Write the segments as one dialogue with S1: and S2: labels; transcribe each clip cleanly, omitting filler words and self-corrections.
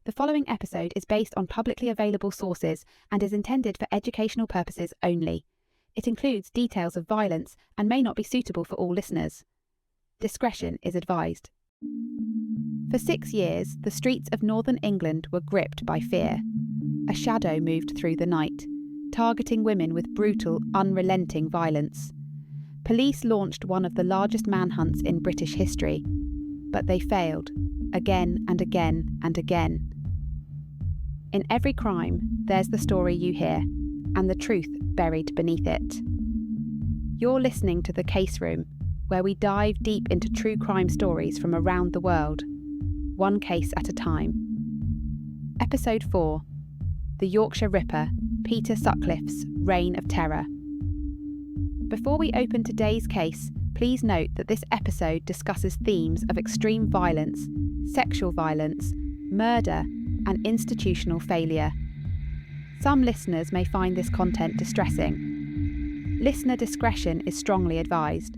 S1: The following episode is based on publicly available sources and is intended for educational purposes only. It includes details of violence and may not be suitable for all listeners. Discretion is advised. For 6 years, the streets of northern England were gripped by fear. A shadow moved through the night, targeting women with brutal, unrelenting violence. Police launched one of the largest manhunts in British history, but they failed, again and again and again. In every crime, there's the story you hear, and the truth buried beneath it. You're listening to The Case Room, where we dive deep into true crime stories from around the world, one case at a time. Episode 4, The Yorkshire Ripper, Peter Sutcliffe's Reign of Terror. Before we open today's case, please note that this episode discusses themes of extreme violence, sexual violence, murder, and institutional failure. Some listeners may find this content distressing. Listener discretion is strongly advised.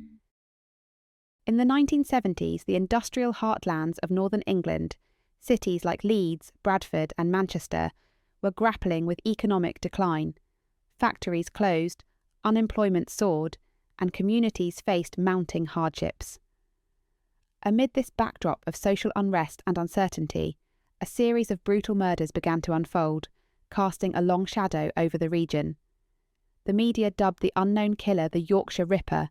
S1: In the 1970s, the industrial heartlands of northern England, cities like Leeds, Bradford, and Manchester, were grappling with economic decline. Factories closed, unemployment soared, and communities faced mounting hardships. Amid this backdrop of social unrest and uncertainty, a series of brutal murders began to unfold, casting a long shadow over the region. The media dubbed the unknown killer the Yorkshire Ripper,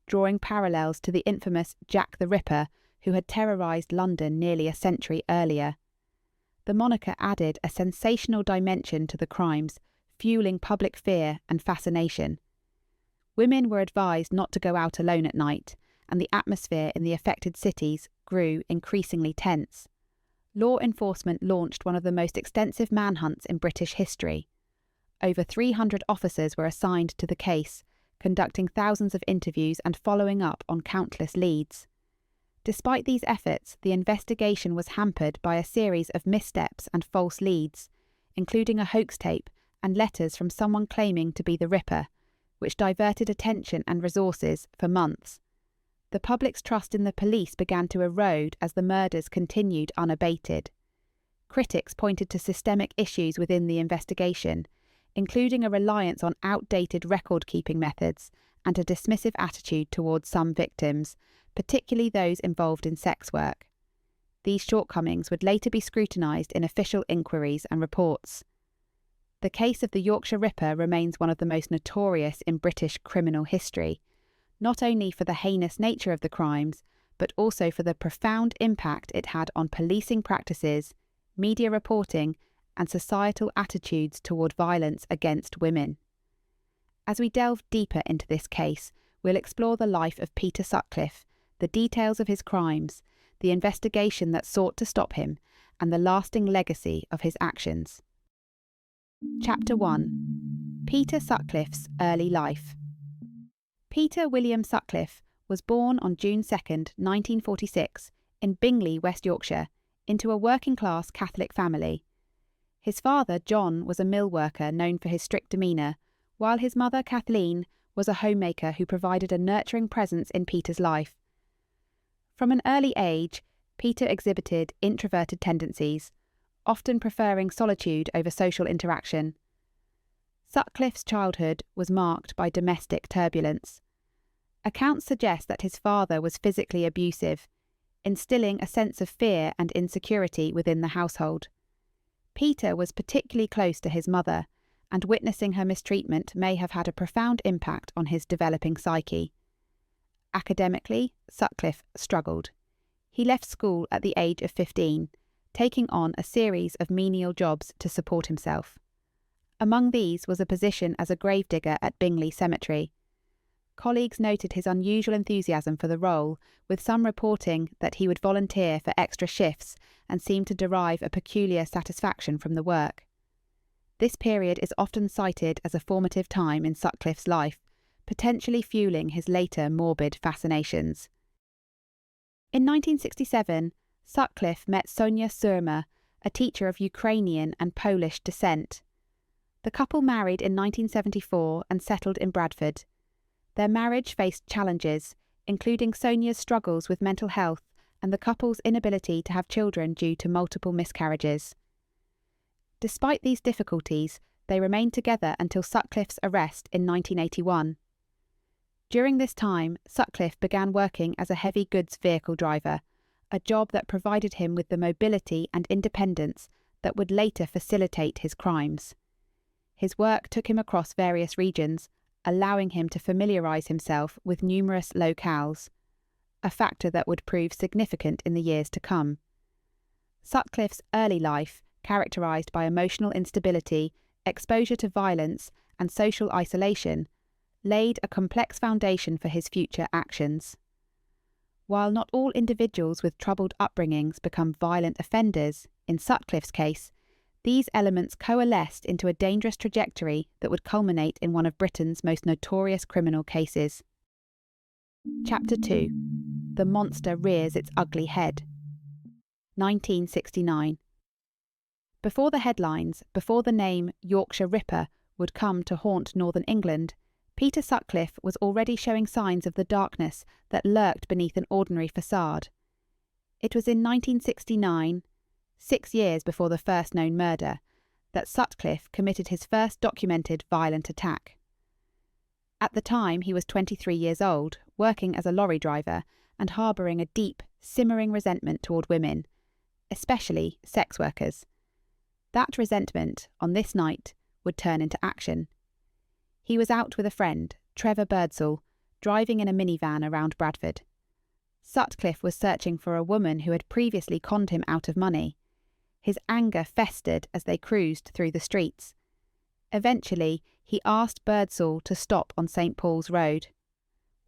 S1: drawing parallels to the infamous Jack the Ripper, who had terrorised London nearly a century earlier. The moniker added a sensational dimension to the crimes, fueling public fear and fascination. Women were advised not to go out alone at night, and the atmosphere in the affected cities grew increasingly tense. Law enforcement launched one of the most extensive manhunts in British history. Over 300 officers were assigned to the case, conducting thousands of interviews and following up on countless leads. Despite these efforts, the investigation was hampered by a series of missteps and false leads, including a hoax tape and letters from someone claiming to be the Ripper, which diverted attention and resources for months. The public's trust in the police began to erode as the murders continued unabated. Critics pointed to systemic issues within the investigation, including a reliance on outdated record-keeping methods and a dismissive attitude towards some victims, particularly those involved in sex work. These shortcomings would later be scrutinised in official inquiries and reports. The case of the Yorkshire Ripper remains one of the most notorious in British criminal history, not only for the heinous nature of the crimes, but also for the profound impact it had on policing practices, media reporting, and societal attitudes toward violence against women. As we delve deeper into this case, we'll explore the life of Peter Sutcliffe, the details of his crimes, the investigation that sought to stop him, and the lasting legacy of his actions. Chapter 1. Peter Sutcliffe's Early Life. Peter William Sutcliffe was born on June 2, 1946, in Bingley, West Yorkshire, into a working-class Catholic family. His father, John, was a mill worker known for his strict demeanour, while his mother, Kathleen, was a homemaker who provided a nurturing presence in Peter's life. From an early age, Peter exhibited introverted tendencies, often preferring solitude over social interaction. Sutcliffe's childhood was marked by domestic turbulence. Accounts suggest that his father was physically abusive, instilling a sense of fear and insecurity within the household. Peter was particularly close to his mother, and witnessing her mistreatment may have had a profound impact on his developing psyche. Academically, Sutcliffe struggled. He left school at the age of 15, taking on a series of menial jobs to support himself. Among these was a position as a gravedigger at Bingley Cemetery. Colleagues noted his unusual enthusiasm for the role, with some reporting that he would volunteer for extra shifts and seemed to derive a peculiar satisfaction from the work. This period is often cited as a formative time in Sutcliffe's life, potentially fueling his later morbid fascinations. In 1967, Sutcliffe met Sonia Surma, a teacher of Ukrainian and Polish descent. The couple married in 1974 and settled in Bradford. Their marriage faced challenges, including Sonia's struggles with mental health and the couple's inability to have children due to multiple miscarriages. Despite these difficulties, they remained together until Sutcliffe's arrest in 1981. During this time, Sutcliffe began working as a heavy goods vehicle driver, a job that provided him with the mobility and independence that would later facilitate his crimes. His work took him across various regions, allowing him to familiarise himself with numerous locales, a factor that would prove significant in the years to come. Sutcliffe's early life, characterised by emotional instability, exposure to violence, and social isolation, laid a complex foundation for his future actions. While not all individuals with troubled upbringings become violent offenders, in Sutcliffe's case, these elements coalesced into a dangerous trajectory that would culminate in one of Britain's most notorious criminal cases. Chapter 2. The Monster Rears Its Ugly Head. 1969. Before the headlines, before the name Yorkshire Ripper would come to haunt northern England, Peter Sutcliffe was already showing signs of the darkness that lurked beneath an ordinary facade. It was in 1969, 6 years before the first known murder, that Sutcliffe committed his first documented violent attack. At the time, he was 23 years old, working as a lorry driver and harbouring a deep, simmering resentment toward women, especially sex workers. That resentment, on this night, would turn into action. He was out with a friend, Trevor Birdsall, driving in a minivan around Bradford. Sutcliffe was searching for a woman who had previously conned him out of money. His anger festered as they cruised through the streets. Eventually, he asked Birdsall to stop on St. Paul's Road.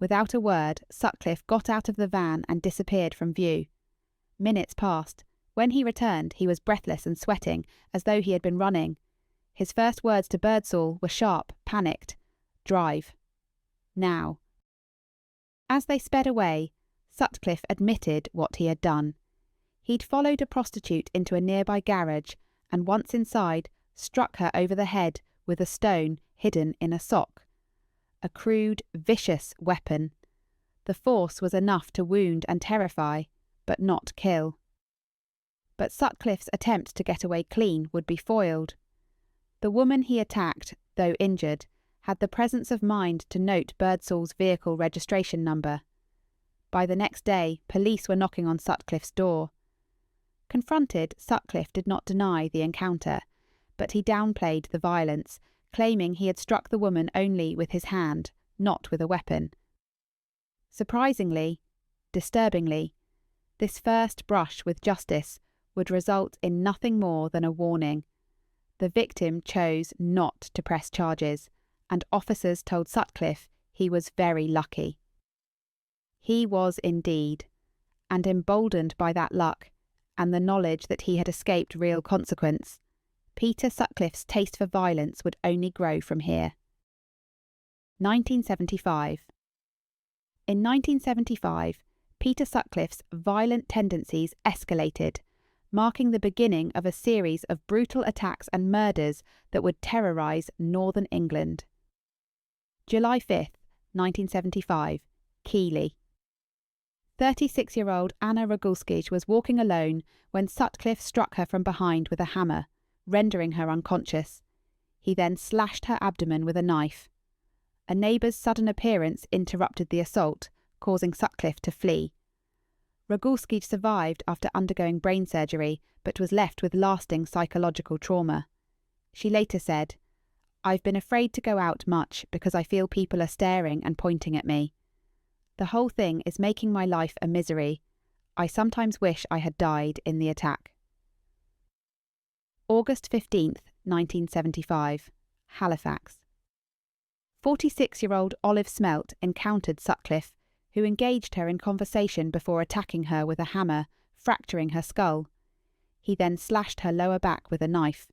S1: Without a word, Sutcliffe got out of the van and disappeared from view. Minutes passed. When he returned, he was breathless and sweating, as though he had been running. His first words to Birdsall were sharp, panicked. "Drive. Now." As they sped away, Sutcliffe admitted what he had done. He'd followed a prostitute into a nearby garage and, once inside, struck her over the head with a stone hidden in a sock. A crude, vicious weapon. The force was enough to wound and terrify, but not kill. But Sutcliffe's attempt to get away clean would be foiled. The woman he attacked, though injured, had the presence of mind to note Birdsall's vehicle registration number. By the next day, police were knocking on Sutcliffe's door. Confronted, Sutcliffe did not deny the encounter, but he downplayed the violence, claiming he had struck the woman only with his hand, not with a weapon. Surprisingly, disturbingly, this first brush with justice would result in nothing more than a warning. The victim chose not to press charges, and officers told Sutcliffe he was very lucky. He was indeed, and emboldened by that luck, and the knowledge that he had escaped real consequence, Peter Sutcliffe's taste for violence would only grow from here. 1975. In 1975, Peter Sutcliffe's violent tendencies escalated, marking the beginning of a series of brutal attacks and murders that would terrorise northern England. July 5th, 1975, Keighley. 36-year-old Anna Ragulskij was walking alone when Sutcliffe struck her from behind with a hammer, rendering her unconscious. He then slashed her abdomen with a knife. A neighbour's sudden appearance interrupted the assault, causing Sutcliffe to flee. Ragulskij survived after undergoing brain surgery, but was left with lasting psychological trauma. She later said, "I've been afraid to go out much because I feel people are staring and pointing at me. The whole thing is making my life a misery. I sometimes wish I had died in the attack." August 15th, 1975, Halifax. 46-year-old Olive Smelt encountered Sutcliffe, who engaged her in conversation before attacking her with a hammer, fracturing her skull. He then slashed her lower back with a knife.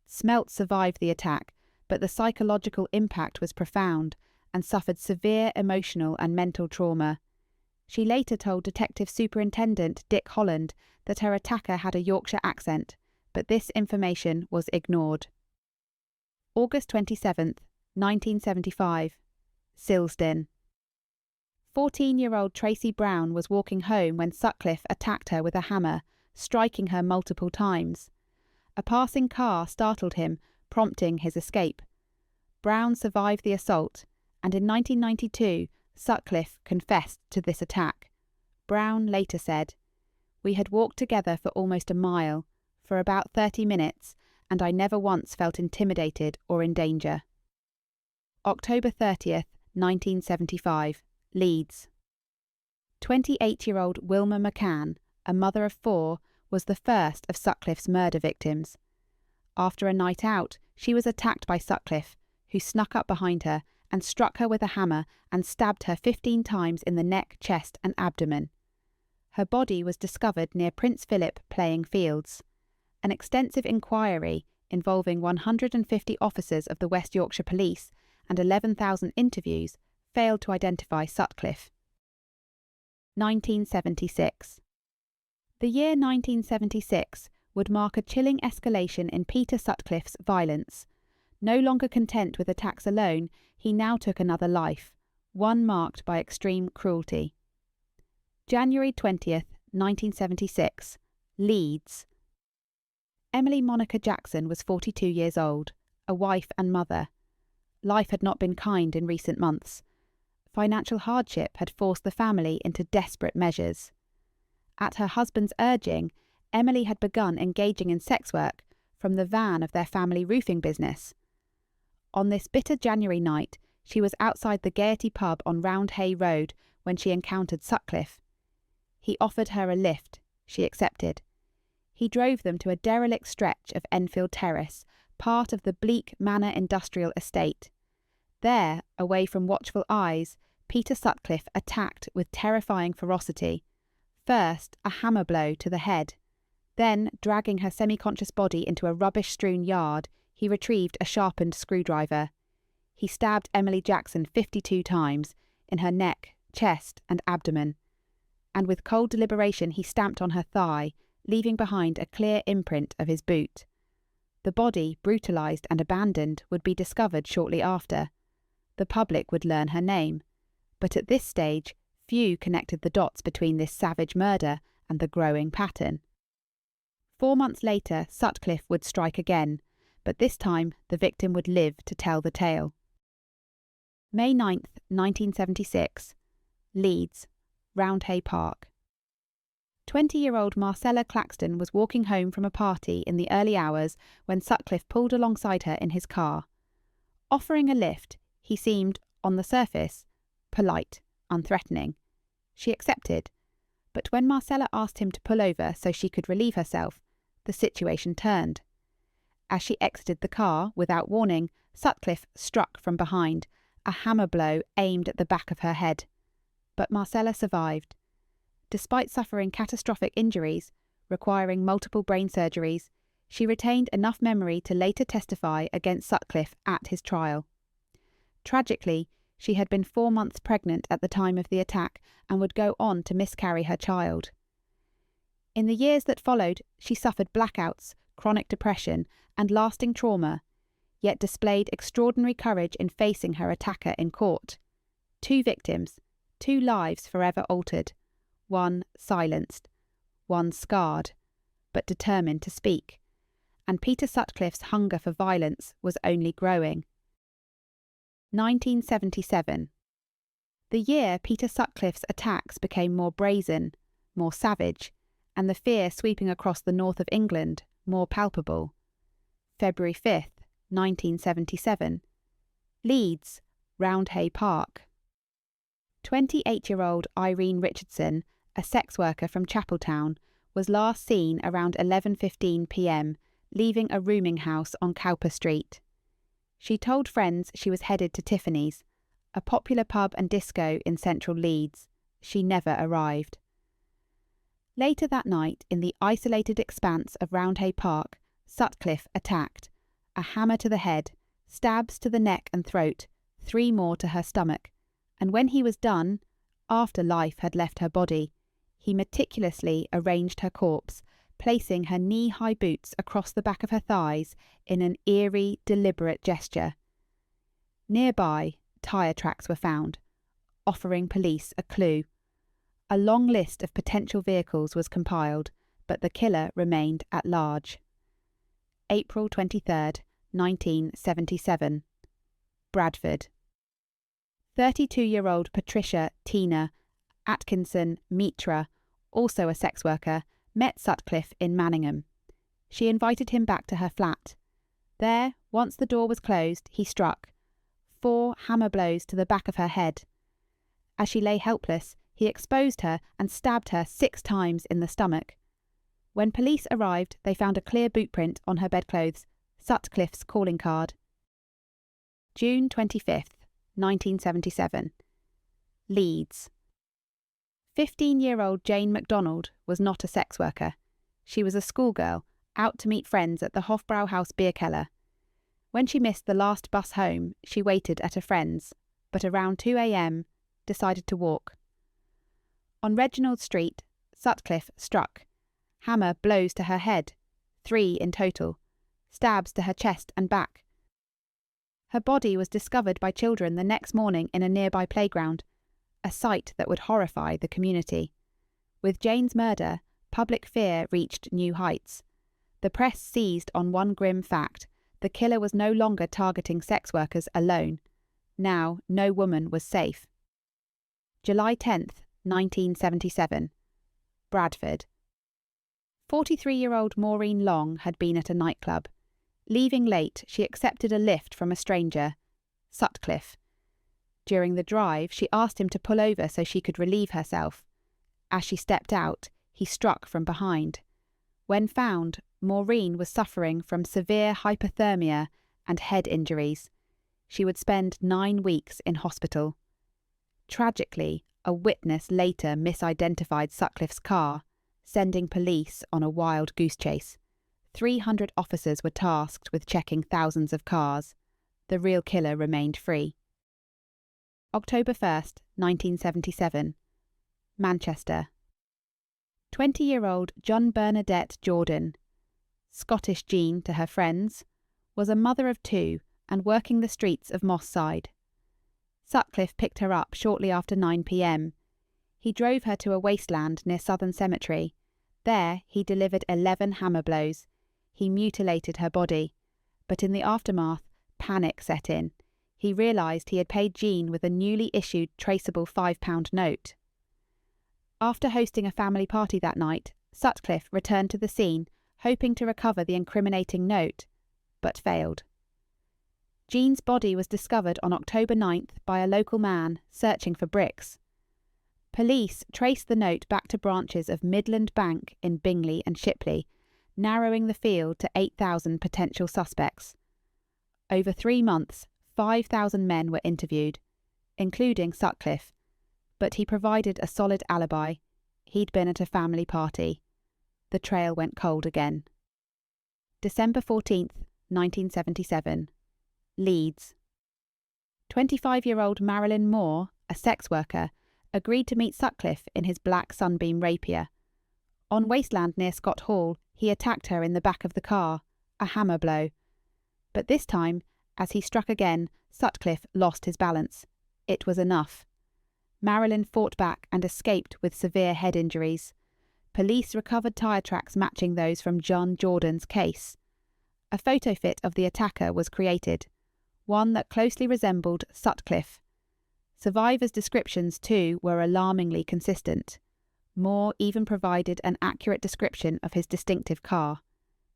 S1: Smelt survived the attack, but the psychological impact was profound and suffered severe emotional and mental trauma. She later told Detective Superintendent Dick Holland that her attacker had a Yorkshire accent, but this information was ignored. August 27th, 1975, Silsden. 14-year-old Tracy Brown was walking home when Sutcliffe attacked her with a hammer, striking her multiple times. A passing car startled him, prompting his escape. Brown survived the assault, and in 1992, Sutcliffe confessed to this attack. Brown later said, "We had walked together for almost a mile, for about 30 minutes, and I never once felt intimidated or in danger." October 30th, 1975, Leeds. 28-year-old Wilma McCann, a mother of 4, was the first of Sutcliffe's murder victims. After a night out, she was attacked by Sutcliffe, who snuck up behind her and struck her with a hammer and stabbed her 15 times in the neck, chest and abdomen. Her body was discovered near Prince Philip Playing Fields. An extensive inquiry involving 150 officers of the West Yorkshire Police and 11,000 interviews failed to identify Sutcliffe. 1976. The year 1976 would mark a chilling escalation in Peter Sutcliffe's violence. No longer content with attacks alone, he now took another life, one marked by extreme cruelty. January 20th, 1976, Leeds. Emily Monica Jackson was 42 years old, a wife and mother. Life had not been kind in recent months. Financial hardship had forced the family into desperate measures. At her husband's urging, Emily had begun engaging in sex work from the van of their family roofing business. On this bitter January night, she was outside the Gaiety pub on Roundhay Road when she encountered Sutcliffe. He offered her a lift. She accepted. He drove them to a derelict stretch of Enfield Terrace, part of the bleak Manor industrial estate. There, away from watchful eyes, Peter Sutcliffe attacked with terrifying ferocity. First, a hammer blow to the head. Then, dragging her semi-conscious body into a rubbish-strewn yard, he retrieved a sharpened screwdriver. He stabbed Emily Jackson 52 times, in her neck, chest and abdomen. And with cold deliberation he stamped on her thigh, leaving behind a clear imprint of his boot. The body, brutalised and abandoned, would be discovered shortly after. The public would learn her name. But at this stage, few connected the dots between this savage murder and the growing pattern. 4 months later, Sutcliffe would strike again, but this time the victim would live to tell the tale. May 9th, 1976, Leeds, Roundhay Park. 20-year-old Marcella Claxton was walking home from a party in the early hours when Sutcliffe pulled alongside her in his car. Offering a lift, he seemed, on the surface, polite, unthreatening. She accepted, but when Marcella asked him to pull over so she could relieve herself, the situation turned. As she exited the car, without warning, Sutcliffe struck from behind, a hammer blow aimed at the back of her head. But Marcella survived. Despite suffering catastrophic injuries, requiring multiple brain surgeries, she retained enough memory to later testify against Sutcliffe at his trial. Tragically, she had been 4 months pregnant at the time of the attack and would go on to miscarry her child. In the years that followed, she suffered blackouts, chronic depression, and lasting trauma, yet displayed extraordinary courage in facing her attacker in court. 2 victims, 2 lives forever altered, one silenced, one scarred, but determined to speak. And Peter Sutcliffe's hunger for violence was only growing. 1977. The year Peter Sutcliffe's attacks became more brazen, more savage, and the fear sweeping across the north of England more palpable. February 5th, 1977. Leeds, Roundhay Park. 28-year-old Irene Richardson, a sex worker from Chapeltown, was last seen around 11:15 p.m, leaving a rooming house on Cowper Street. She told friends she was headed to Tiffany's, a popular pub and disco in central Leeds. She never arrived. Later that night, in the isolated expanse of Roundhay Park, Sutcliffe attacked. A hammer to the head, stabs to the neck and throat, 3 more to her stomach, and when he was done, after life had left her body, he meticulously arranged her corpse, placing her knee-high boots across the back of her thighs in an eerie, deliberate gesture. Nearby, tyre tracks were found, offering police a clue. A long list of potential vehicles was compiled, but the killer remained at large. April 23rd, 1977. Bradford. 32-year-old Patricia Tina Atkinson Mitra, also a sex worker, met Sutcliffe in Manningham. She invited him back to her flat. There, once the door was closed, he struck 4 hammer blows to the back of her head. As she lay helpless, he exposed her and stabbed her 6 times in the stomach. When police arrived, they found a clear bootprint on her bedclothes, Sutcliffe's calling card. June 25th, 1977. Leeds. 15-year-old Jane MacDonald was not a sex worker. She was a schoolgirl, out to meet friends at the Hofbrauhaus Bierkeller. When she missed the last bus home, she waited at a friend's, but around 2 a.m. decided to walk. On Reginald Street, Sutcliffe struck. Hammer blows to her head, 3 in total, stabs to her chest and back. Her body was discovered by children the next morning in a nearby playground, a sight that would horrify the community. With Jane's murder, public fear reached new heights. The press seized on one grim fact: the killer was no longer targeting sex workers alone. Now, no woman was safe. July 10th, 1977. Bradford. 43-year-old Maureen Long had been at a nightclub. Leaving late, she accepted a lift from a stranger, Sutcliffe. During the drive, she asked him to pull over so she could relieve herself. As she stepped out, he struck from behind. When found, Maureen was suffering from severe hypothermia and head injuries. She would spend 9 weeks in hospital. Tragically, a witness later misidentified Sutcliffe's car, sending police on a wild goose chase. 300 officers were tasked with checking thousands of cars. The real killer remained free. October 1st, 1977. Manchester. 20-year-old John Bernadette Jordan, Scottish Jean to her friends, was a mother of 2 and working the streets of Moss Side. Sutcliffe picked her up shortly after 9 p.m. He drove her to a wasteland near Southern Cemetery. There he delivered 11 hammer blows. He mutilated her body. But in the aftermath, panic set in. He realised he had paid Jean with a newly issued traceable £5 note. After hosting a family party that night, Sutcliffe returned to the scene, hoping to recover the incriminating note, but failed. Jean's body was discovered on October 9th by a local man searching for bricks. Police traced the note back to branches of Midland Bank in Bingley and Shipley, narrowing the field to 8,000 potential suspects. Over 3 months, 5,000 men were interviewed, including Sutcliffe, but he provided a solid alibi. He'd been at a family party. The trail went cold again. December 14th, 1977. Leeds. 25-year-old Marilyn Moore, a sex worker, agreed to meet Sutcliffe in his black Sunbeam Rapier. On Wasteland near Scott Hall, he attacked her in the back of the car, a hammer blow. But this time, as he struck again, Sutcliffe lost his balance. It was enough. Marilyn fought back and escaped with severe head injuries. Police recovered tyre tracks matching those from John Jordan's case. A photo fit of the attacker was created, one that closely resembled Sutcliffe. Survivors' descriptions, too, were alarmingly consistent. Moore even provided an accurate description of his distinctive car.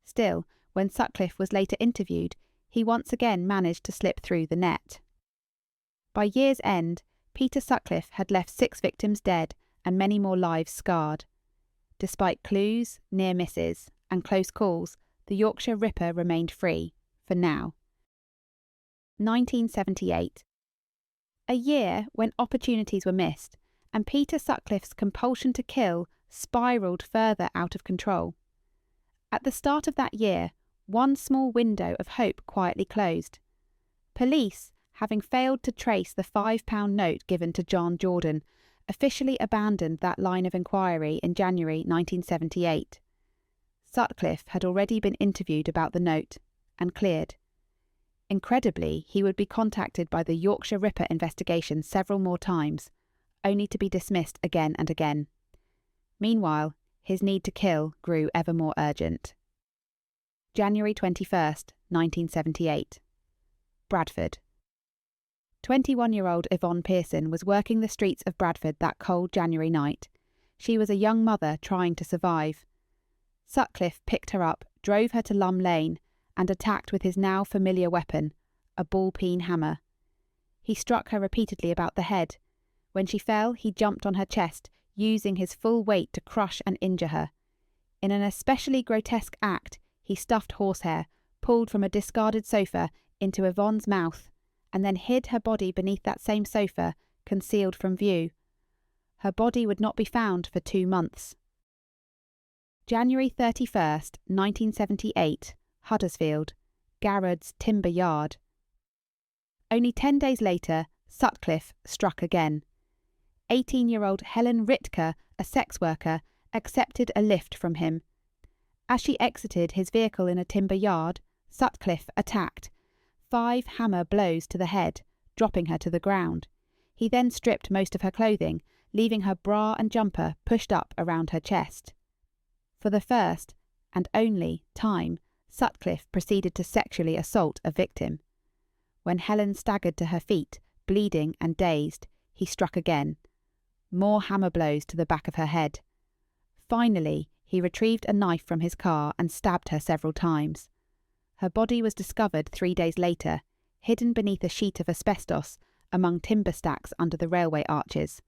S1: Still, when Sutcliffe was later interviewed, he once again managed to slip through the net. By year's end, Peter Sutcliffe had left 6 victims dead and many more lives scarred. Despite clues, near misses, and close calls, the Yorkshire Ripper remained free, for now. 1978. A year when opportunities were missed, and Peter Sutcliffe's compulsion to kill spiralled further out of control. At the start of that year, one small window of hope quietly closed. Police, having failed to trace the £5 note given to John Jordan, officially abandoned that line of inquiry in January 1978. Sutcliffe had already been interviewed about the note, and cleared. Incredibly, he would be contacted by the Yorkshire Ripper investigation several more times, only to be dismissed again and again. Meanwhile, his need to kill grew ever more urgent. January 21st, 1978. Bradford. 21-year-old Yvonne Pearson was working the streets of Bradford that cold January night. She was a young mother trying to survive. Sutcliffe picked her up, drove her to Lum Lane, and attacked with his now familiar weapon, a ball-peen hammer. He struck her repeatedly about the head. When she fell, he jumped on her chest, using his full weight to crush and injure her. In an especially grotesque act, he stuffed horsehair, pulled from a discarded sofa, into Yvonne's mouth, and then hid her body beneath that same sofa, concealed from view. Her body would not be found for 2 months. January 31st, 1978, Huddersfield, Garrod's Timber Yard. Only 10 days later, Sutcliffe struck again. 18-year-old Helen Ritker, a sex worker, accepted a lift from him. As she exited his vehicle in a timber yard, Sutcliffe attacked. 5 hammer blows to the head, dropping her to the ground. He then stripped most of her clothing, leaving her bra and jumper pushed up around her chest. For the first, and only, time, Sutcliffe proceeded to sexually assault a victim. When Helen staggered to her feet, bleeding and dazed, he struck again. More hammer blows to the back of her head. Finally, he retrieved a knife from his car and stabbed her several times. Her body was discovered 3 days later, hidden beneath a sheet of asbestos among timber stacks under the railway arches.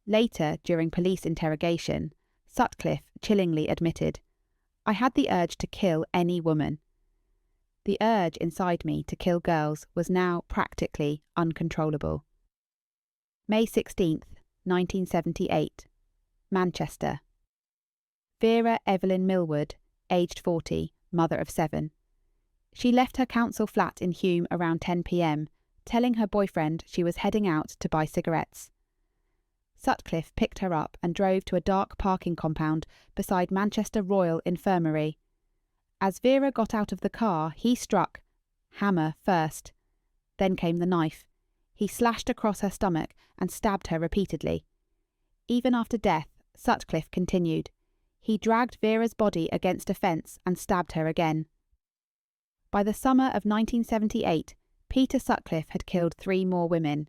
S1: Later, during police interrogation, Sutcliffe chillingly admitted, "I had the urge to kill any woman." The urge inside me to kill girls was now practically uncontrollable. May 16th, 1978. Manchester. Vera Evelyn Millwood, aged 40, mother of 7. She left her council flat in Hume around 10 p.m, telling her boyfriend she was heading out to buy cigarettes. Sutcliffe picked her up and drove to a dark parking compound beside Manchester Royal Infirmary. As Vera got out of the car, he struck, hammer first. Then came the knife. He slashed across her stomach and stabbed her repeatedly. Even after death, Sutcliffe continued. He dragged Vera's body against a fence and stabbed her again. By the summer of 1978, Peter Sutcliffe had killed 3 more women,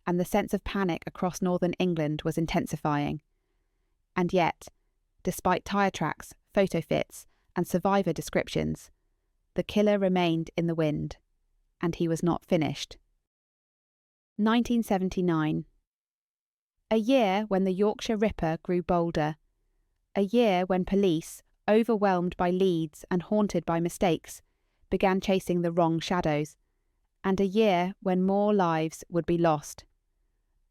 S1: and the sense of panic across northern England was intensifying. And yet, despite tyre tracks, photo fits, and survivor descriptions, the killer remained in the wind, and he was not finished. 1979. A year when the Yorkshire Ripper grew bolder. A year when police, overwhelmed by leads and haunted by mistakes, began chasing the wrong shadows, and a year when more lives would be lost.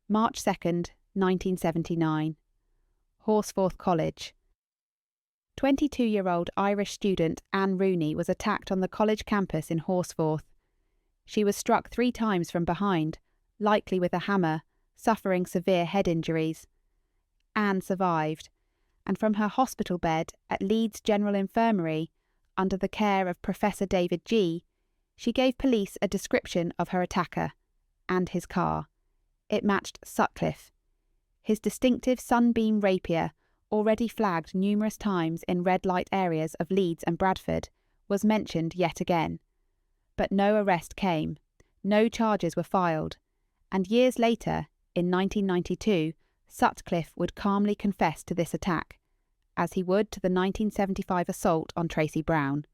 S1: March 2nd, 1979. Horsforth College. 22-year-old Irish student Anne Rooney was attacked on the college campus in Horsforth. She was struck 3 times from behind, likely with a hammer, suffering severe head injuries. Anne survived, and from her hospital bed at Leeds General Infirmary, under the care of Professor David G., she gave police a description of her attacker and his car. It matched Sutcliffe. His distinctive sunbeam rapier, already flagged numerous times in red light areas of Leeds and Bradford, was mentioned yet again. But no arrest came, no charges were filed, and years later, in 1992, Sutcliffe would calmly confess to this attack, as he would to the 1975 assault on Tracy Brown.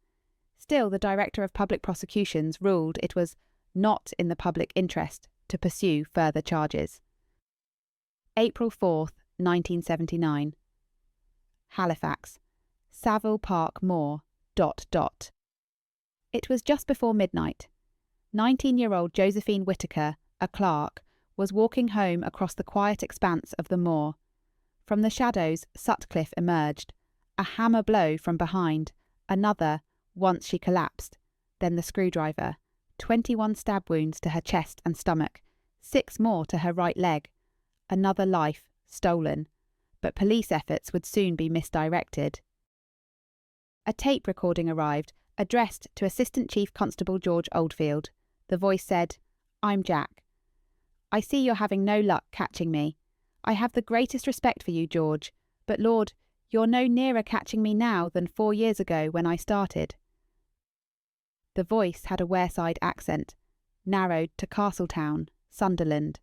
S1: Still, the Director of Public Prosecutions ruled it was not in the public interest to pursue further charges. April 4th, 1979. Halifax. Savile Park Moor. ... It was just before midnight. 19-year-old Josephine Whittaker, a clerk, was walking home across the quiet expanse of the moor. From the shadows, Sutcliffe emerged. A hammer blow from behind, another, once she collapsed, then the screwdriver, 21 stab wounds to her chest and stomach, 6 more to her right leg. Another life stolen, but police efforts would soon be misdirected. A tape recording arrived, addressed to Assistant Chief Constable George Oldfield. The voice said, "I'm Jack. I see you're having no luck catching me. I have the greatest respect for you, George, but Lord, you're no nearer catching me now than 4 years ago when I started. The voice had a Wearside accent, narrowed to Castletown, Sunderland.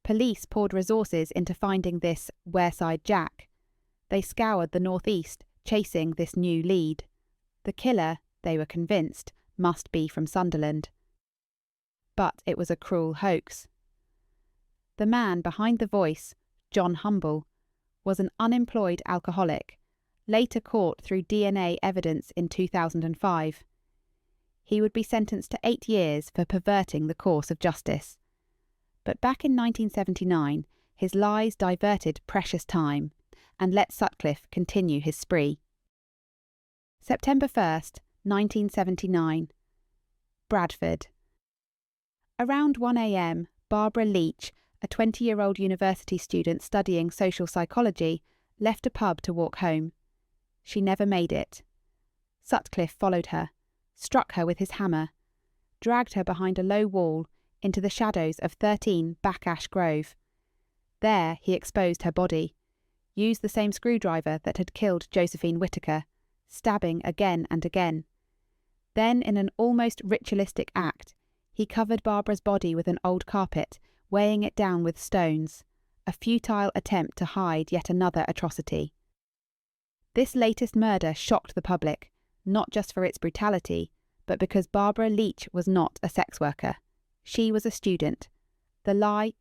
S1: Police poured resources into finding this Wearside Jack. They scoured the northeast, chasing this new lead. The killer, they were convinced, must be from Sunderland. But it was a cruel hoax. The man behind the voice, John Humble, was an unemployed alcoholic, later caught through DNA evidence in 2005. He would be sentenced to 8 years for perverting the course of justice. But back in 1979, his lies diverted precious time and let Sutcliffe continue his spree. September 1st, 1979. Bradford. Around 1 a.m, Barbara Leach, a 20-year-old university student studying social psychology, left a pub to walk home. She never made it. Sutcliffe followed her, struck her with his hammer, dragged her behind a low wall into the shadows of 13 Backash Grove. There he exposed her body, used the same screwdriver that had killed Josephine Whittaker, stabbing again and again. Then, in an almost ritualistic act, he covered Barbara's body with an old carpet, weighing it down with stones, a futile attempt to hide yet another atrocity. This latest murder shocked the public, not just for its brutality, but because Barbara Leach was not a sex worker. She was a student. The lie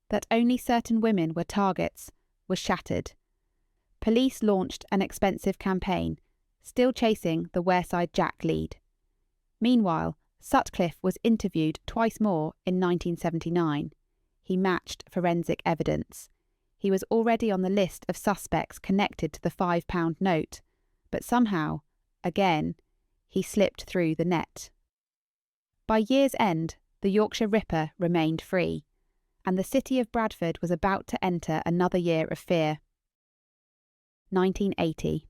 S1: that only certain women were targets was shattered. Police launched an expensive campaign, still chasing the Wearside Jack lead. Meanwhile, Sutcliffe was interviewed twice more in 1979. He matched forensic evidence. He was already on the list of suspects connected to the £5 note, but somehow, again, he slipped through the net. By year's end, the Yorkshire Ripper remained free, and the city of Bradford was about to enter another year of fear. 1980.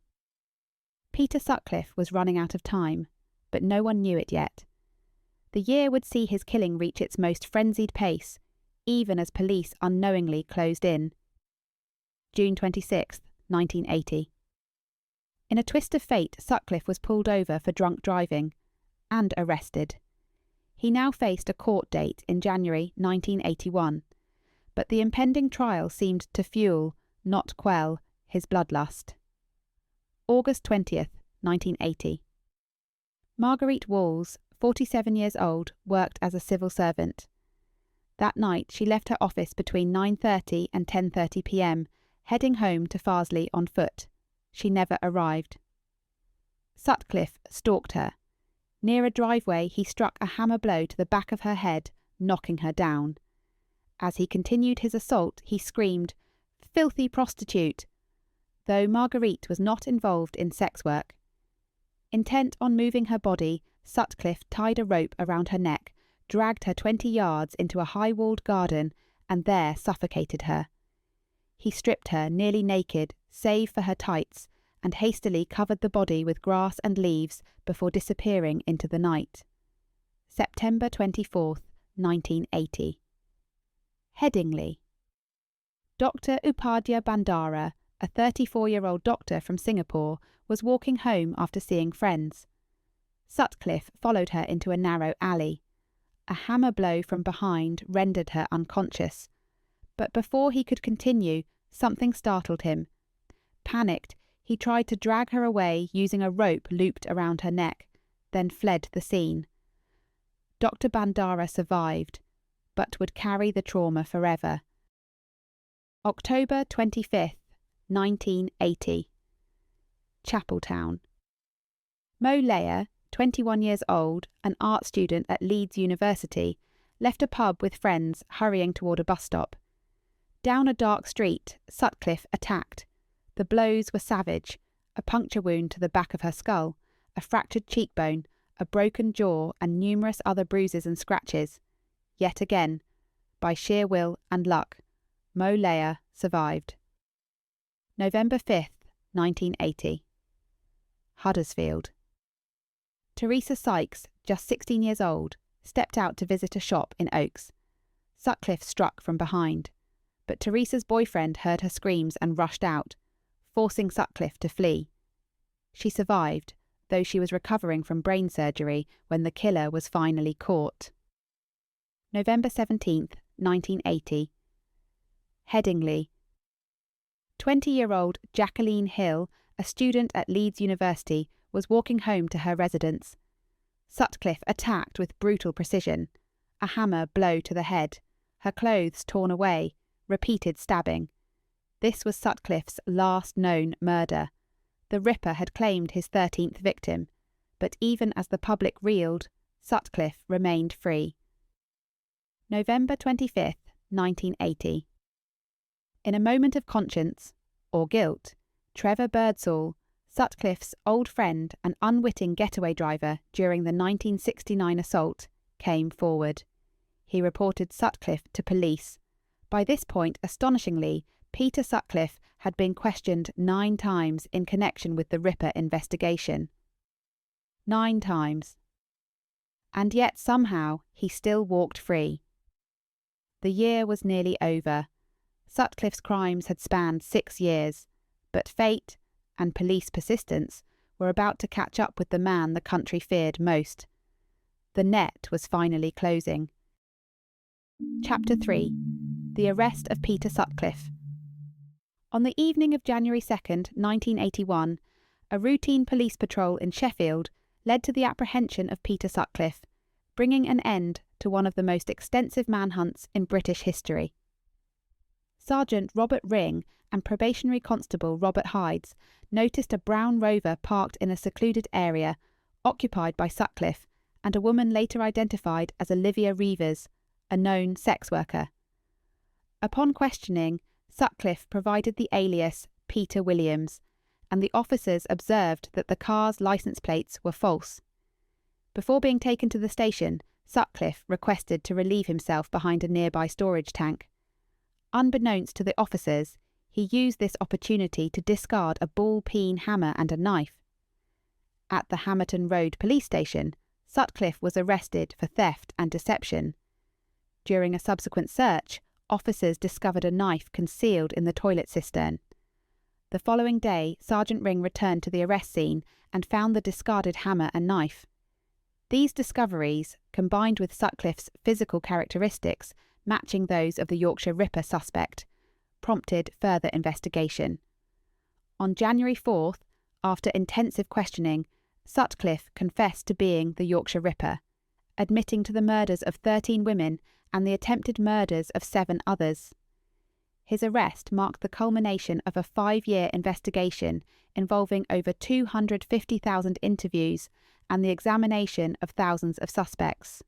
S1: Peter Sutcliffe was running out of time, but no one knew it yet. The year would see his killing reach its most frenzied pace, even as police unknowingly closed in. June 26, 1980. In a twist of fate, Sutcliffe was pulled over for drunk driving and arrested. He now faced a court date in January 1981, but the impending trial seemed to fuel, not quell, his bloodlust. August 20th, 1980. Marguerite Walls, 47 years old, worked as a civil servant. That night she left her office between 9:30 and 10:30 p.m, heading home to Farsley on foot. She never arrived. Sutcliffe stalked her. Near a driveway he struck a hammer blow to the back of her head, knocking her down. As he continued his assault, he screamed, "Filthy prostitute!" though Marguerite was not involved in sex work. Intent on moving her body, Sutcliffe tied a rope around her neck, dragged her 20 yards into a high-walled garden, and there suffocated her. He stripped her nearly naked, save for her tights, and hastily covered the body with grass and leaves before disappearing into the night. September 24th, 1980. Headingley. Dr. Upadhyaya Bandara, a 34-year-old doctor from Singapore, was walking home after seeing friends. Sutcliffe followed her into a narrow alley. A hammer blow from behind rendered her unconscious. But before he could continue, something startled him. Panicked, he tried to drag her away using a rope looped around her neck, then fled the scene. Dr. Bandara survived, but would carry the trauma forever. October 25th, 1980. Chapeltown. Mo Leah, 21 years old, an art student at Leeds University, left a pub with friends, hurrying toward a bus stop. Down a dark street, Sutcliffe attacked. The blows were savage: a puncture wound to the back of her skull, a fractured cheekbone, a broken jaw, and numerous other bruises and scratches. Yet again, by sheer will and luck, Mo Leah survived. November 5th, 1980. Huddersfield. Teresa Sykes, just 16 years old, stepped out to visit a shop in Oaks. Sutcliffe struck from behind, but Teresa's boyfriend heard her screams and rushed out, forcing Sutcliffe to flee. She survived, though she was recovering from brain surgery when the killer was finally caught. November 17th, 1980. Headingley. 20-year-old Jacqueline Hill, a student at Leeds University, was walking home to her residence. Sutcliffe attacked with brutal precision. A hammer blow to the head, her clothes torn away, repeated stabbing. This was Sutcliffe's last known murder. The Ripper had claimed his 13th victim, but even as the public reeled, Sutcliffe remained free. November 25th, 1980. In a moment of conscience, or guilt, Trevor Birdsall, Sutcliffe's old friend and unwitting getaway driver during the 1969 assault, came forward. He reported Sutcliffe to police. By this point, astonishingly, Peter Sutcliffe had been questioned 9 times in connection with the Ripper investigation. 9 times. And yet somehow he still walked free. The year was nearly over. Sutcliffe's crimes had spanned 6 years, but fate and police persistence were about to catch up with the man the country feared most. The net was finally closing. Chapter 3. The Arrest of Peter Sutcliffe. On the evening of January 2nd, 1981, a routine police patrol in Sheffield led to the apprehension of Peter Sutcliffe, bringing an end to one of the most extensive manhunts in British history. Sergeant Robert Ring and probationary constable Robert Hydes noticed a brown Rover parked in a secluded area, occupied by Sutcliffe and a woman later identified as Olivia Reevers, a known sex worker. Upon questioning, Sutcliffe provided the alias Peter Williams, and the officers observed that the car's licence plates were false. Before being taken to the station, Sutcliffe requested to relieve himself behind a nearby storage tank. Unbeknownst to the officers, he used this opportunity to discard a ball-peen hammer and a knife. At the Hamerton Road police station, Sutcliffe was arrested for theft and deception. During a subsequent search, officers discovered a knife concealed in the toilet cistern. The following day, Sergeant Ring returned to the arrest scene and found the discarded hammer and knife. These discoveries, combined with Sutcliffe's physical characteristics matching those of the Yorkshire Ripper suspect, prompted further investigation. On January 4th, after intensive questioning, Sutcliffe confessed to being the Yorkshire Ripper, admitting to the murders of 13 women and the attempted murders of 7 others. His arrest marked the culmination of a 5-year investigation involving over 250,000 interviews and the examination of thousands of suspects.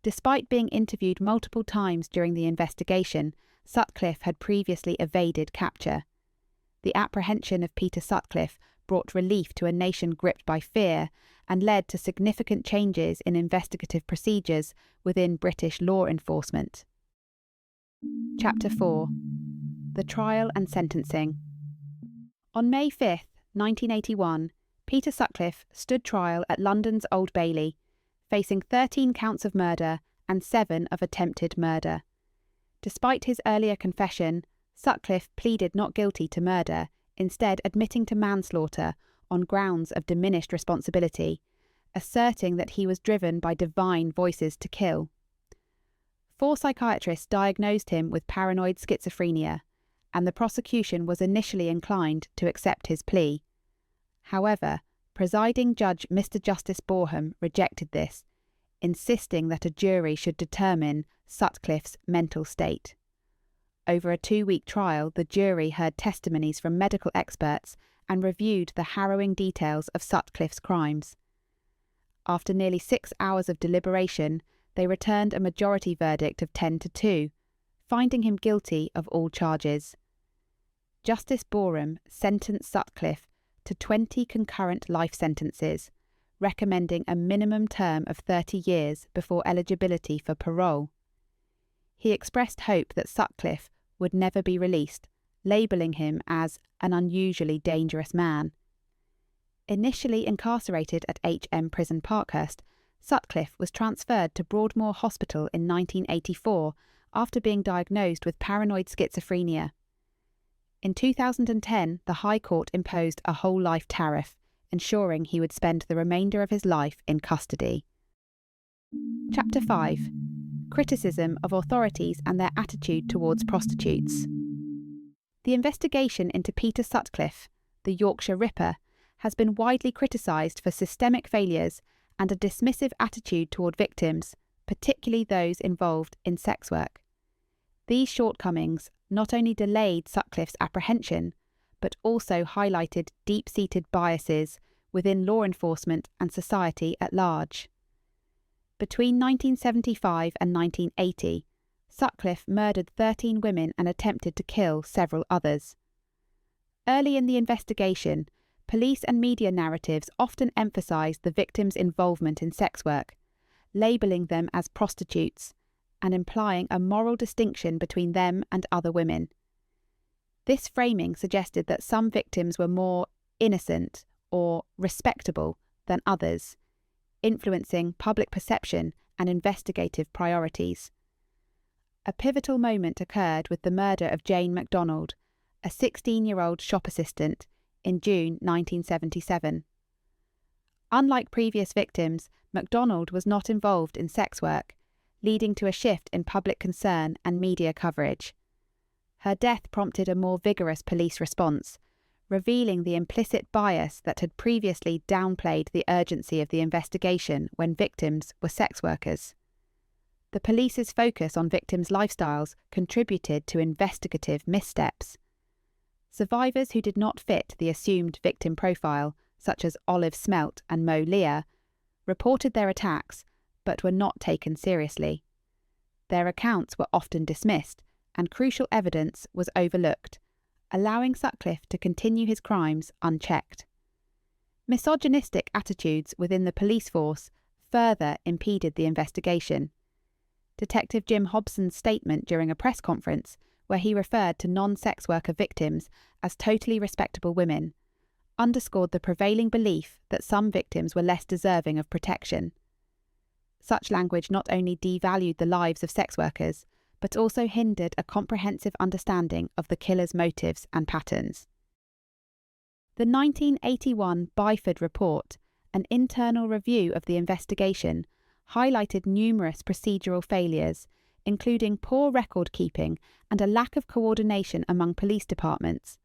S1: Despite being interviewed multiple times during the investigation, Sutcliffe had previously evaded capture. The apprehension of Peter Sutcliffe brought relief to a nation gripped by fear and led to significant changes in investigative procedures within British law enforcement. Chapter 4. The Trial and Sentencing. On May 5th, 1981, Peter Sutcliffe stood trial at London's Old Bailey, facing 13 counts of murder and 7 of attempted murder. Despite his earlier confession, Sutcliffe pleaded not guilty to murder, instead admitting to manslaughter on grounds of diminished responsibility, asserting that he was driven by divine voices to kill. 4 psychiatrists diagnosed him with paranoid schizophrenia, and the prosecution was initially inclined to accept his plea. However, presiding judge Mr. Justice Boreham rejected this, insisting that a jury should determine Sutcliffe's mental state. Over a 2-week trial, the jury heard testimonies from medical experts and reviewed the harrowing details of Sutcliffe's crimes. After nearly 6 hours of deliberation, they returned a majority verdict of 10-2, finding him guilty of all charges. Justice Boreham sentenced Sutcliffe to 20 concurrent life sentences, recommending a minimum term of 30 years before eligibility for parole. He expressed hope that Sutcliffe would never be released, labelling him as an unusually dangerous man. Initially incarcerated at HM Prison Parkhurst, Sutcliffe was transferred to Broadmoor Hospital in 1984 after being diagnosed with paranoid schizophrenia. In 2010, the High Court imposed a whole-life tariff, ensuring he would spend the remainder of his life in custody. Chapter 5. Criticism of authorities and their attitude towards prostitutes. The investigation into Peter Sutcliffe, the Yorkshire Ripper, has been widely criticised for systemic failures and a dismissive attitude toward victims, particularly those involved in sex work. These shortcomings not only delayed Sutcliffe's apprehension, but also highlighted deep-seated biases within law enforcement and society at large. Between 1975 and 1980, Sutcliffe murdered 13 women and attempted to kill several others. Early in the investigation, police and media narratives often emphasised the victims' involvement in sex work, labelling them as prostitutes and implying a moral distinction between them and other women. This framing suggested that some victims were more innocent or respectable than others, influencing public perception and investigative priorities. A pivotal moment occurred with the murder of Jane MacDonald, a 16-year-old shop assistant, in June 1977. Unlike previous victims, MacDonald was not involved in sex work, leading to a shift in public concern and media coverage. Her death prompted a more vigorous police response, revealing the implicit bias that had previously downplayed the urgency of the investigation when victims were sex workers. The police's focus on victims' lifestyles contributed to investigative missteps. Survivors who did not fit the assumed victim profile, such as Olive Smelt and Mo Lear, reported their attacks but were not taken seriously. Their accounts were often dismissed, and crucial evidence was overlooked, allowing Sutcliffe to continue his crimes unchecked. Misogynistic attitudes within the police force further impeded the investigation. Detective Jim Hobson's statement during a press conference, where he referred to non-sex worker victims as totally respectable women, underscored the prevailing belief that some victims were less deserving of protection. Such language not only devalued the lives of sex workers, but also hindered a comprehensive understanding of the killer's motives and patterns. The 1981 Byford Report, an internal review of the investigation, highlighted numerous procedural failures, including poor record-keeping and a lack of coordination among police departments.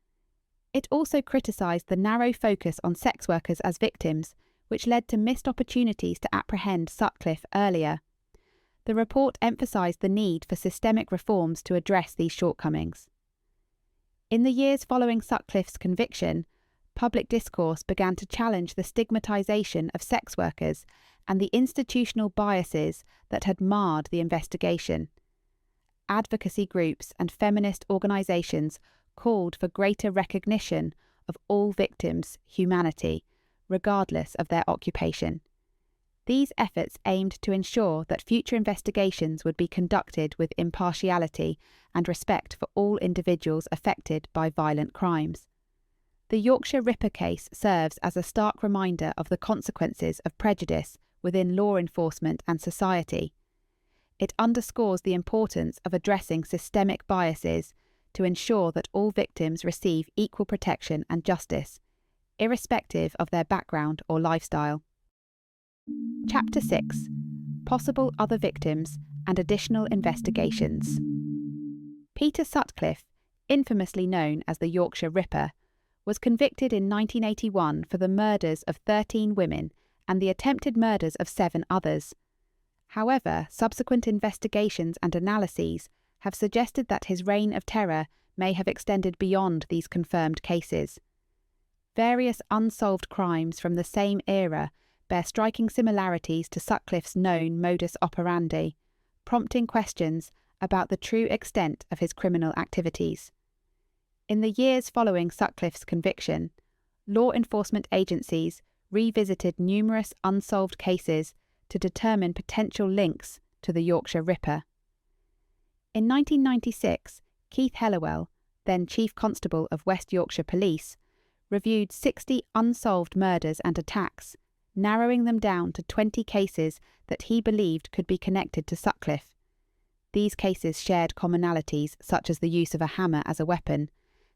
S1: It also criticised the narrow focus on sex workers as victims, which led to missed opportunities to apprehend Sutcliffe earlier. The report emphasised the need for systemic reforms to address these shortcomings. In the years following Sutcliffe's conviction, public discourse began to challenge the stigmatisation of sex workers and the institutional biases that had marred the investigation. Advocacy groups and feminist organisations called for greater recognition of all victims' humanity, regardless of their occupation. These efforts aimed to ensure that future investigations would be conducted with impartiality and respect for all individuals affected by violent crimes. The Yorkshire Ripper case serves as a stark reminder of the consequences of prejudice within law enforcement and society. It underscores the importance of addressing systemic biases to ensure that all victims receive equal protection and justice, irrespective of their background or lifestyle. Chapter 6. Possible other victims and additional investigations. Peter Sutcliffe, infamously known as the Yorkshire Ripper, was convicted in 1981 for the murders of 13 women and the attempted murders of 7 others. However, subsequent investigations and analyses have suggested that his reign of terror may have extended beyond these confirmed cases. Various unsolved crimes from the same era bear striking similarities to Sutcliffe's known modus operandi, prompting questions about the true extent of his criminal activities. In the years following Sutcliffe's conviction, law enforcement agencies revisited numerous unsolved cases to determine potential links to the Yorkshire Ripper. In 1996, Keith Hellawell, then Chief Constable of West Yorkshire Police, reviewed 60 unsolved murders and attacks, narrowing them down to 20 cases that he believed could be connected to Sutcliffe. These cases shared commonalities such as the use of a hammer as a weapon,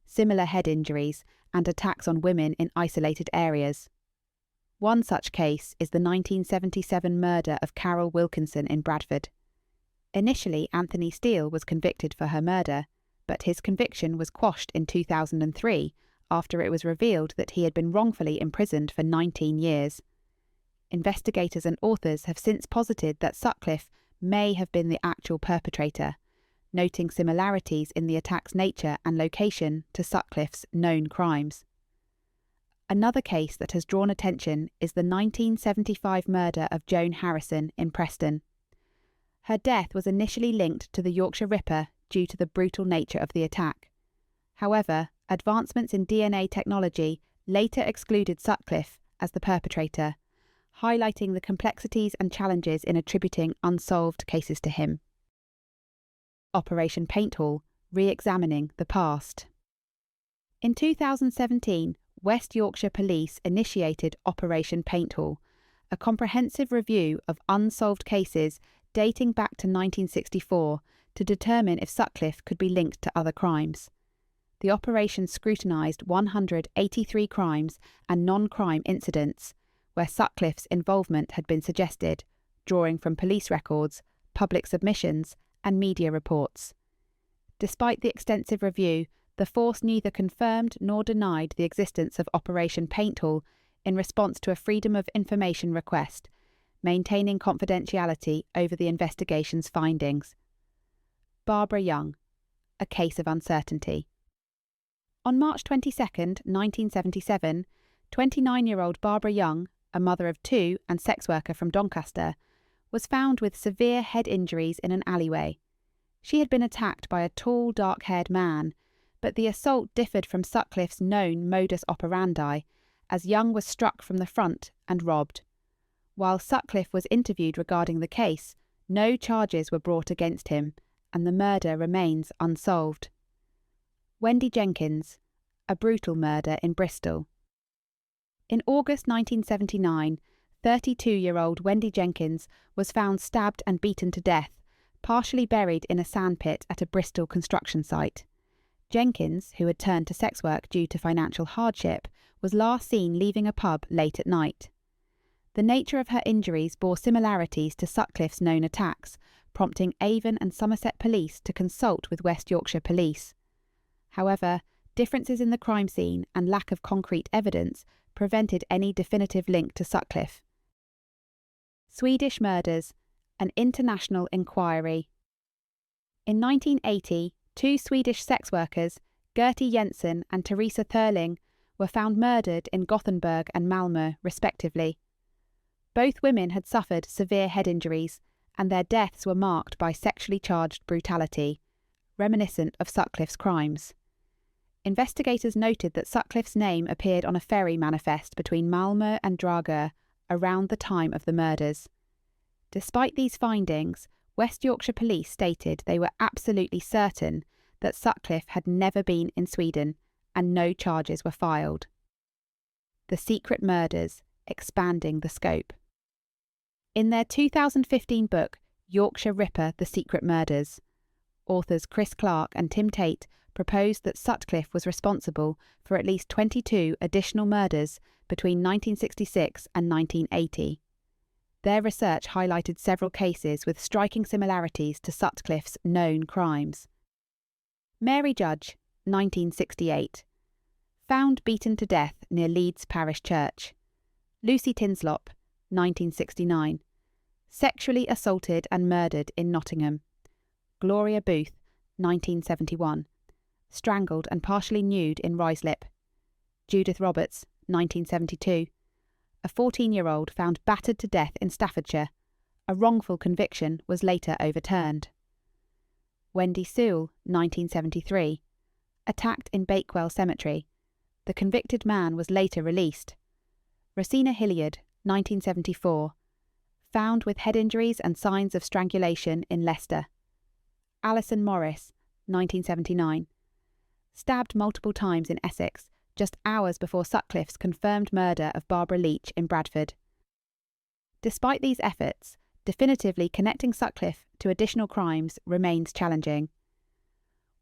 S1: similar head injuries, and attacks on women in isolated areas. One such case is the 1977 murder of Carol Wilkinson in Bradford. Initially, Anthony Steele was convicted for her murder, but his conviction was quashed in 2003 after it was revealed that he had been wrongfully imprisoned for 19 years. Investigators and authors have since posited that Sutcliffe may have been the actual perpetrator, noting similarities in the attack's nature and location to Sutcliffe's known crimes. Another case that has drawn attention is the 1975 murder of Joan Harrison in Preston. Her death was initially linked to the Yorkshire Ripper due to the brutal nature of the attack. However, advancements in DNA technology later excluded Sutcliffe as the perpetrator, highlighting the complexities and challenges in attributing unsolved cases to him. Operation Painthall, re-examining the past. In 2017, West Yorkshire Police initiated Operation Painthall, a comprehensive review of unsolved cases dating back to 1964 to determine if Sutcliffe could be linked to other crimes. The operation scrutinised 183 crimes and non-crime incidents, where Sutcliffe's involvement had been suggested, drawing from police records, public submissions, and media reports. Despite the extensive review, the force neither confirmed nor denied the existence of Operation Painthall in response to a Freedom of Information request, maintaining confidentiality over the investigation's findings. Barbara Young, a case of uncertainty. On March 22, 1977, 29-year-old Barbara Young, a mother of two and sex worker from Doncaster, was found with severe head injuries in an alleyway. She had been attacked by a tall, dark-haired man, but the assault differed from Sutcliffe's known modus operandi, as Young was struck from the front and robbed. While Sutcliffe was interviewed regarding the case, no charges were brought against him, and the murder remains unsolved. Wendy Jenkins, a brutal murder in Bristol. In August 1979, 32-year-old Wendy Jenkins was found stabbed and beaten to death, partially buried in a sandpit at a Bristol construction site. Jenkins, who had turned to sex work due to financial hardship, was last seen leaving a pub late at night. The nature of her injuries bore similarities to Sutcliffe's known attacks, prompting Avon and Somerset Police to consult with West Yorkshire Police. However, differences in the crime scene and lack of concrete evidence prevented any definitive link to Sutcliffe. Swedish murders, an international inquiry. In 1980, two Swedish sex workers, Gertie Jensen and Teresa Thurling, were found murdered in Gothenburg and Malmö, respectively. Both women had suffered severe head injuries, and their deaths were marked by sexually charged brutality, reminiscent of Sutcliffe's crimes. Investigators noted that Sutcliffe's name appeared on a ferry manifest between Malmö and Dragör around the time of the murders. Despite these findings, West Yorkshire Police stated they were absolutely certain that Sutcliffe had never been in Sweden and no charges were filed. The Secret Murders, expanding the scope. In their 2015 book, Yorkshire Ripper, The Secret Murders, authors Chris Clark and Tim Tate proposed that Sutcliffe was responsible for at least 22 additional murders between 1966 and 1980. Their research highlighted several cases with striking similarities to Sutcliffe's known crimes. Mary Judge, 1968. Found beaten to death near Leeds Parish Church. Lucy Tinslop, 1969. Sexually assaulted and murdered in Nottingham. Gloria Booth, 1971. Strangled and partially nude in Ruislip. Judith Roberts, 1972. A 14-year-old found battered to death in Staffordshire. A wrongful conviction was later overturned. Wendy Sewell, 1973. Attacked in Bakewell Cemetery. The convicted man was later released. Rosina Hilliard, 1974. Found with head injuries and signs of strangulation in Leicester. Alison Morris, 1979. Stabbed multiple times in Essex, just hours before Sutcliffe's confirmed murder of Barbara Leach in Bradford. Despite these efforts, definitively connecting Sutcliffe to additional crimes remains challenging.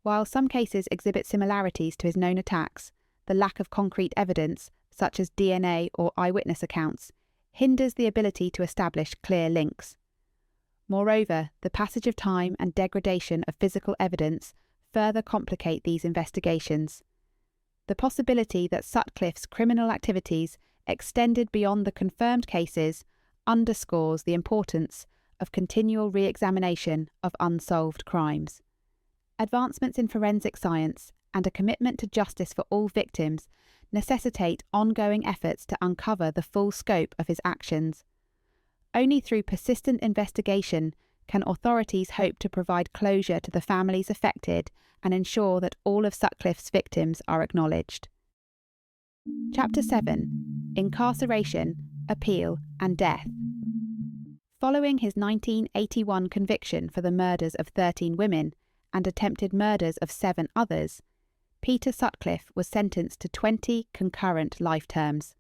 S1: While some cases exhibit similarities to his known attacks, the lack of concrete evidence such as DNA or eyewitness accounts, hinders the ability to establish clear links. Moreover, the passage of time and degradation of physical evidence further complicate these investigations. The possibility that Sutcliffe's criminal activities extended beyond the confirmed cases underscores the importance of continual re-examination of unsolved crimes. Advancements in forensic science and a commitment to justice for all victims necessitate ongoing efforts to uncover the full scope of his actions. Only through persistent investigation can authorities hope to provide closure to the families affected and ensure that all of Sutcliffe's victims are acknowledged. Chapter 7. Incarceration, Appeal and Death. Following his 1981 conviction for the murders of 13 women and attempted murders of 7 others, Peter Sutcliffe was sentenced to 20 concurrent life terms.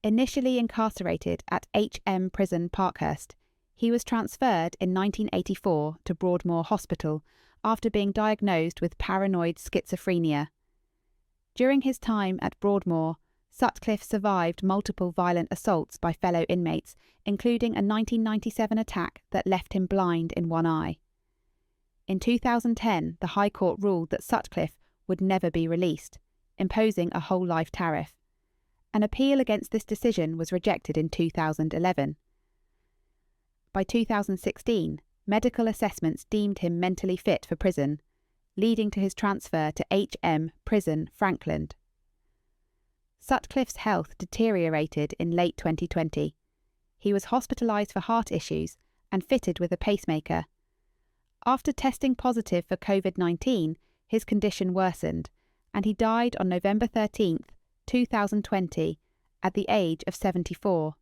S1: Initially incarcerated at HM Prison Parkhurst, he was transferred in 1984 to Broadmoor Hospital after being diagnosed with paranoid schizophrenia. During his time at Broadmoor, Sutcliffe survived multiple violent assaults by fellow inmates, including a 1997 attack that left him blind in one eye. In 2010, the High Court ruled that Sutcliffe would never be released, imposing a whole life tariff. An appeal against this decision was rejected in 2011. By 2016, medical assessments deemed him mentally fit for prison, leading to his transfer to HM Prison Frankland. Sutcliffe's health deteriorated in late 2020. He was hospitalised for heart issues and fitted with a pacemaker. After testing positive for COVID-19, his condition worsened, and he died on November 13, 2020, at the age of 74.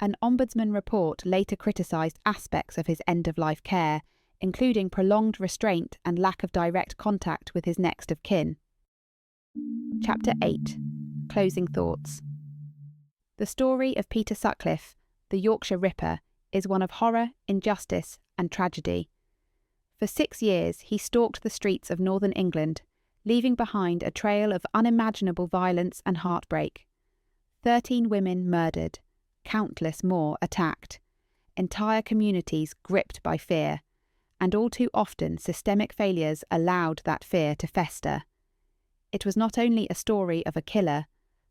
S1: An Ombudsman report later criticised aspects of his end-of-life care, including prolonged restraint and lack of direct contact with his next of kin. Chapter 8. Closing Thoughts. The story of Peter Sutcliffe, the Yorkshire Ripper, is one of horror, injustice and tragedy. For 6 years he stalked the streets of northern England, leaving behind a trail of unimaginable violence and heartbreak. 13 women murdered, countless more attacked, entire communities gripped by fear, and all too often systemic failures allowed that fear to fester. It was not only a story of a killer,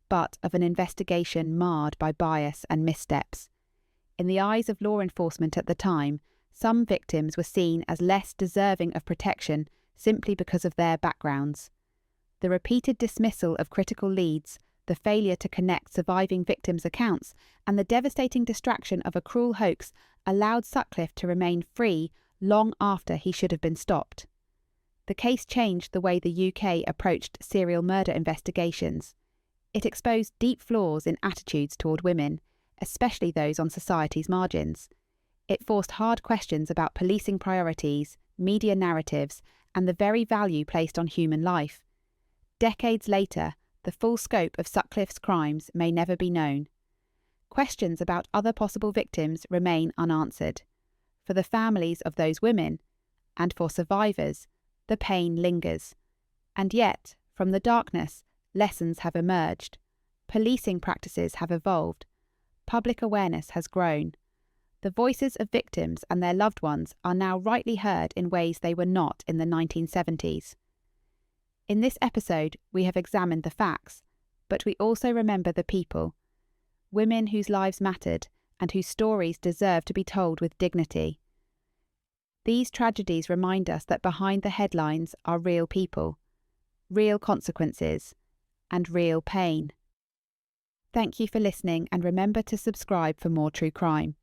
S1: but of an investigation marred by bias and missteps. In the eyes of law enforcement at the time, some victims were seen as less deserving of protection simply because of their backgrounds. The repeated dismissal of critical leads, the failure to connect surviving victims' accounts, and the devastating distraction of a cruel hoax allowed Sutcliffe to remain free long after he should have been stopped. The case changed the way the UK approached serial murder investigations. It exposed deep flaws in attitudes toward women, especially those on society's margins. It forced hard questions about policing priorities, media narratives, and the very value placed on human life. Decades later, the full scope of Sutcliffe's crimes may never be known. Questions about other possible victims remain unanswered. For the families of those women, and for survivors, the pain lingers. And yet, from the darkness, lessons have emerged. Policing practices have evolved. Public awareness has grown. The voices of victims and their loved ones are now rightly heard in ways they were not in the 1970s. In this episode, we have examined the facts, but we also remember the people. Women whose lives mattered and whose stories deserve to be told with dignity. These tragedies remind us that behind the headlines are real people, real consequences, and real pain. Thank you for listening, and remember to subscribe for more true crime.